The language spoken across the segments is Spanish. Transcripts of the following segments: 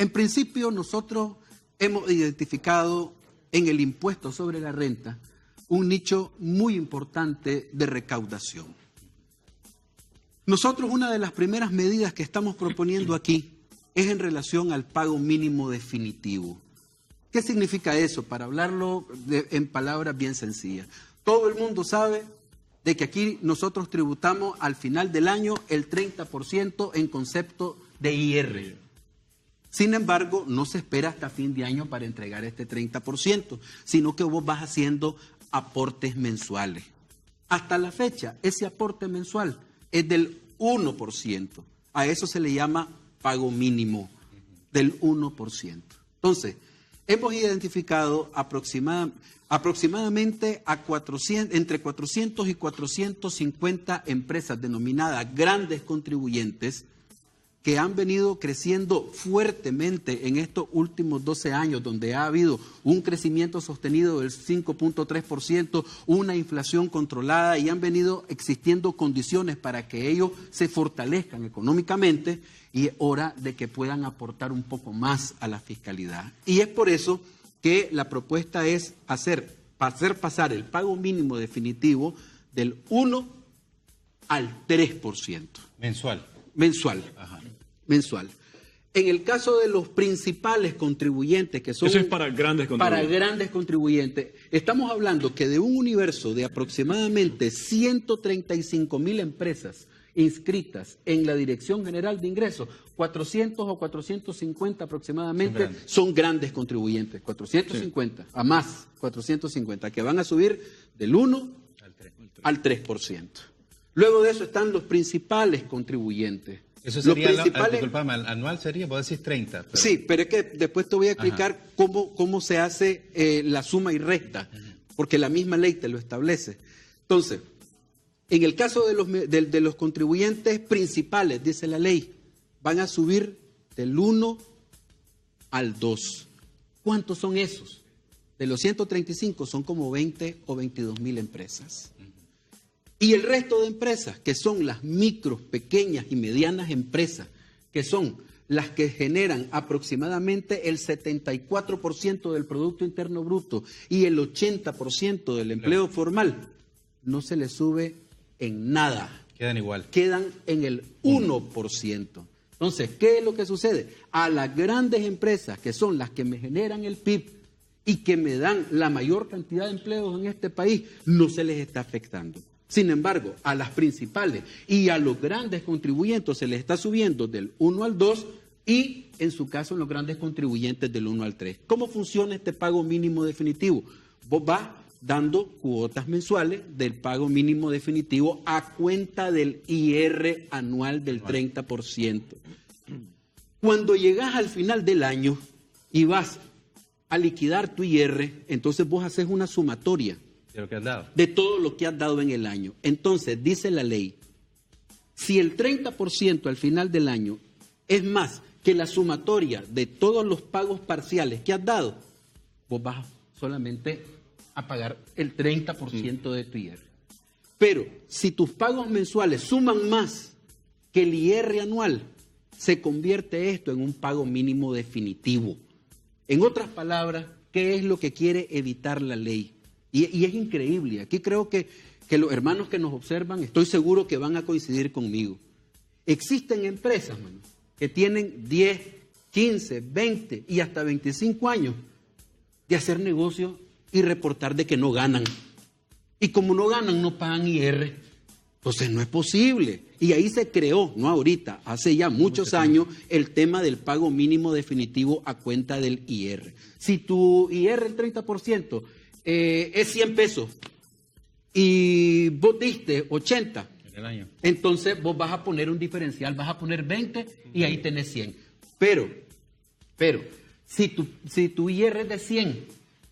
En principio, nosotros hemos identificado en el impuesto sobre la renta un nicho muy importante de recaudación. Nosotros, una de las primeras medidas que estamos proponiendo aquí es en relación al pago mínimo definitivo. ¿Qué significa eso? Para hablarlo en palabras bien sencillas. Todo el mundo sabe de que aquí nosotros tributamos al final del año el 30% en concepto de IR. Sin embargo, no se espera hasta fin de año para entregar este 30%, sino que vos vas haciendo aportes mensuales. Hasta la fecha, ese aporte mensual es del 1%. A eso se le llama pago mínimo, del 1%. Entonces, hemos identificado aproximadamente a entre 400 y 450 empresas denominadas grandes contribuyentes que han venido creciendo fuertemente en estos últimos 12 años, donde ha habido un crecimiento sostenido del 5.3%, una inflación controlada, y han venido existiendo condiciones para que ellos se fortalezcan económicamente, y es hora de que puedan aportar un poco más a la fiscalidad. Y es por eso que la propuesta es hacer pasar el pago mínimo definitivo del 1 al 3%. Mensual. Ajá. Mensual. En el caso de los principales contribuyentes, que son... Eso es para grandes contribuyentes. Para grandes contribuyentes. Estamos hablando que de un universo de aproximadamente 135.000 empresas inscritas en la Dirección General de Ingresos, 400 o 450 aproximadamente son grandes contribuyentes. 450, sí. A más, 450, que van a subir del 1 al 3%. Luego de eso están los principales contribuyentes. Eso sería, disculpame, anual sería, vos decís 30. Pero... Sí, pero es que después te voy a explicar cómo se hace la suma y resta, porque la misma ley te lo establece. Entonces, en el caso de los contribuyentes principales, dice la ley, van a subir del 1 al 2. ¿Cuántos son esos? De los 135 son como 20 o 22.000 empresas. Y el resto de empresas, que son las micro, pequeñas y medianas empresas, que son las que generan aproximadamente el 74% del Producto Interno Bruto y el 80% del empleo formal, no se les sube en nada. Quedan igual. Quedan en el 1%. Entonces, ¿qué es lo que sucede? A las grandes empresas, que son las que me generan el PIB y que me dan la mayor cantidad de empleos en este país, no se les está afectando. Sin embargo, a las principales y a los grandes contribuyentes se les está subiendo del 1 al 2 y, en su caso, en los grandes contribuyentes del 1 al 3. ¿Cómo funciona este pago mínimo definitivo? Vos vas dando cuotas mensuales del pago mínimo definitivo a cuenta del IR anual del 30%. Cuando llegas al final del año y vas a liquidar tu IR, entonces vos haces una sumatoria de lo que has dado. De todo lo que has dado en el año. Entonces, dice la ley, si el 30% al final del año es más que la sumatoria de todos los pagos parciales que has dado, vos vas solamente a pagar el 30% de tu IR. Pero si tus pagos mensuales suman más que el IR anual, se convierte esto en un pago mínimo definitivo. En otras palabras, ¿qué es lo que quiere evitar la ley? Y es increíble. Aquí creo que los hermanos que nos observan, estoy seguro que van a coincidir conmigo. Existen empresas, mano, que tienen 10, 15, 20 y hasta 25 años de hacer negocio y reportar de que no ganan. Y como no ganan, no pagan IR. Entonces no es posible. Y ahí se creó, no ahorita, hace ya muchos años, el tema del pago mínimo definitivo a cuenta del IR. Si tu IR el 30%... es 100 pesos y vos diste 80, en el año, entonces vos vas a poner un diferencial, vas a poner 20 y ahí tenés 100. Pero si tu IR es de 100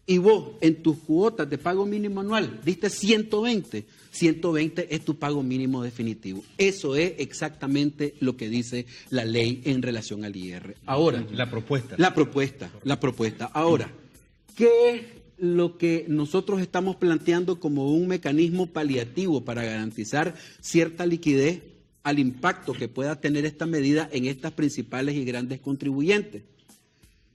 y vos en tus cuotas de pago mínimo anual diste 120 es tu pago mínimo definitivo. Eso es exactamente lo que dice la ley en relación al IR. Ahora, la propuesta. Ahora, ¿qué es lo que nosotros estamos planteando como un mecanismo paliativo para garantizar cierta liquidez al impacto que pueda tener esta medida en estas principales y grandes contribuyentes?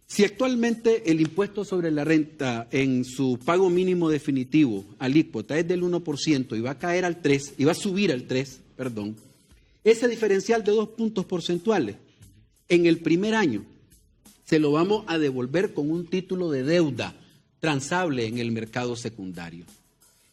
Si actualmente el impuesto sobre la renta en su pago mínimo definitivo, alícuota, es del 1% y va a caer al 3%, y va a subir al 3%, perdón, ese diferencial de 2 puntos porcentuales en el primer año se lo vamos a devolver con un título de deuda transable en el mercado secundario.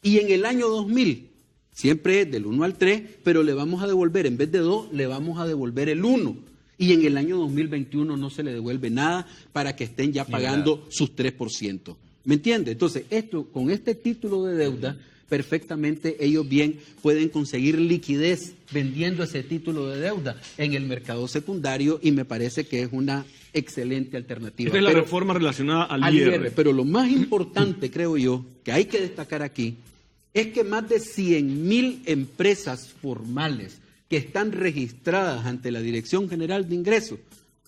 Y en el año 2000, siempre es del 1 al 3, pero le vamos a devolver, en vez de 2, le vamos a devolver el 1. Y en el año 2021 no se le devuelve nada para que estén ya pagando sus 3%. ¿Me entiende? Entonces, con este título de deuda, perfectamente ellos bien pueden conseguir liquidez vendiendo ese título de deuda en el mercado secundario y me parece que es una excelente alternativa. Esta es la reforma relacionada al IR. Pero lo más importante, creo yo, que hay que destacar aquí, es que más de 100.000 empresas formales que están registradas ante la Dirección General de Ingresos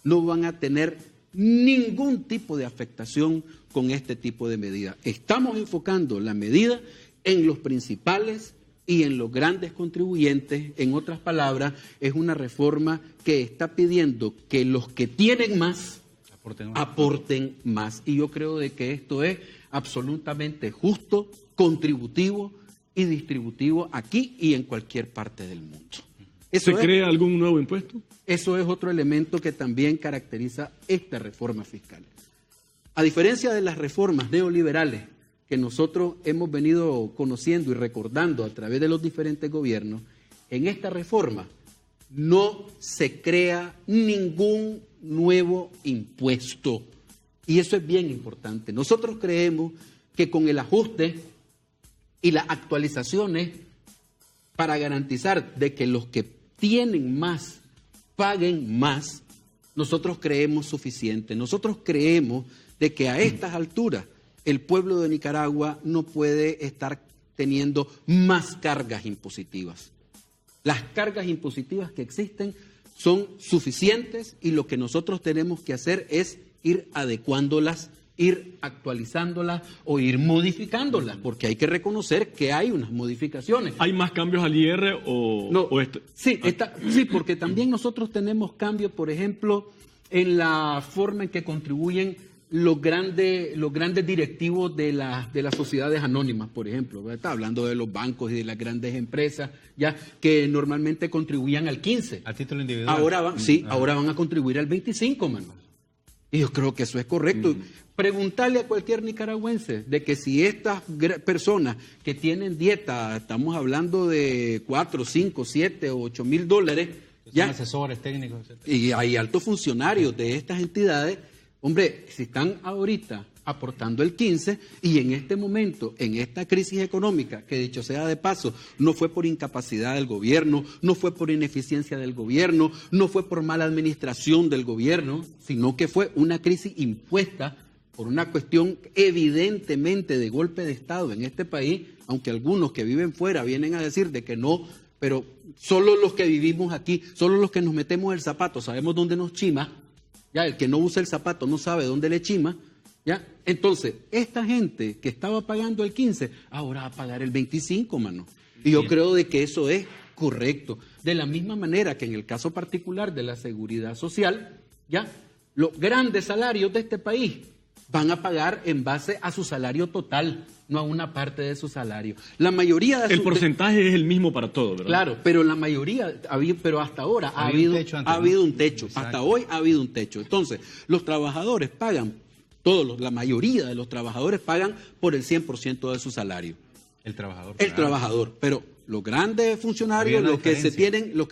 no van a tener ningún tipo de afectación con este tipo de medida. Estamos enfocando la medida en los principales y en los grandes contribuyentes. En otras palabras, es una reforma que está pidiendo que los que tienen más aporten más. Y yo creo de que esto es absolutamente justo, contributivo y distributivo aquí y en cualquier parte del mundo. ¿Se crea algún nuevo impuesto? Eso es otro elemento que también caracteriza esta reforma fiscal. A diferencia de las reformas neoliberales que nosotros hemos venido conociendo y recordando a través de los diferentes gobiernos, en esta reforma no se crea ningún nuevo impuesto. Y eso es bien importante. Nosotros creemos que con el ajuste y las actualizaciones para garantizar de que los que tienen más paguen más, nosotros creemos suficiente. Nosotros creemos de que a estas alturas el pueblo de Nicaragua no puede estar teniendo más cargas impositivas. Las cargas impositivas que existen son suficientes y lo que nosotros tenemos que hacer es ir adecuándolas, ir actualizándolas o ir modificándolas, porque hay que reconocer que hay unas modificaciones. ¿Hay más cambios al IR o esto? Sí, sí, porque también nosotros tenemos cambios, por ejemplo, en la forma en que contribuyen los grandes directivos de las sociedades anónimas, por ejemplo. Está hablando de los bancos y de las grandes empresas, ya que normalmente contribuían al 15%. A título individual. Ahora van a contribuir al 25%, mano. Y yo creo que eso es correcto. Preguntarle a cualquier nicaragüense de que si estas personas que tienen dieta, estamos hablando de 4, 5, 7 o 8 mil dólares, ya asesores técnicos, etc. Y hay altos funcionarios de estas entidades, hombre, si están ahorita aportando el 15% y en este momento, en esta crisis económica, que dicho sea de paso, no fue por incapacidad del gobierno, no fue por ineficiencia del gobierno, no fue por mala administración del gobierno, sino que fue una crisis impuesta por una cuestión evidentemente de golpe de Estado en este país, aunque algunos que viven fuera vienen a decir de que no, pero solo los que vivimos aquí, solo los que nos metemos el zapato sabemos dónde nos chima, ya el que no usa el zapato no sabe dónde le chima, ¿ya? Entonces, esta gente que estaba pagando el 15, ahora va a pagar el 25, mano. Y yo creo de que eso es correcto. De la misma manera que en el caso particular de la seguridad social, ¿ya? Los grandes salarios de este país van a pagar en base a su salario total, no a una parte de su salario. La mayoría de el porcentaje es el mismo para todos, ¿verdad? Claro, pero la mayoría, pero hasta ahora ha habido un techo. Exacto. Hasta hoy ha habido un techo. Entonces, los trabajadores pagan, la mayoría de los trabajadores pagan por el 100% de su salario. El trabajador. El trabajador, pero los grandes funcionarios, los que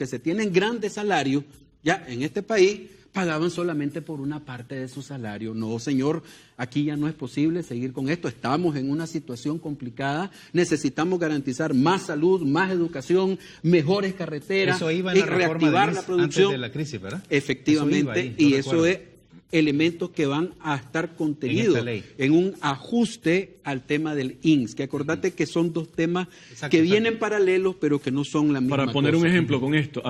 se tienen grandes salarios, ya en este país, pagaban solamente por una parte de su salario. No, señor, aquí ya no es posible seguir con esto. Estamos en una situación complicada. Necesitamos garantizar más salud, más educación, mejores carreteras y reactivar la producción. Antes de la crisis, ¿verdad? Efectivamente, eso es elementos que van a estar contenidos en un ajuste al tema del INS, que acordate que son dos temas que vienen paralelos, pero que no son la misma cosa. Para poner un ejemplo con esto.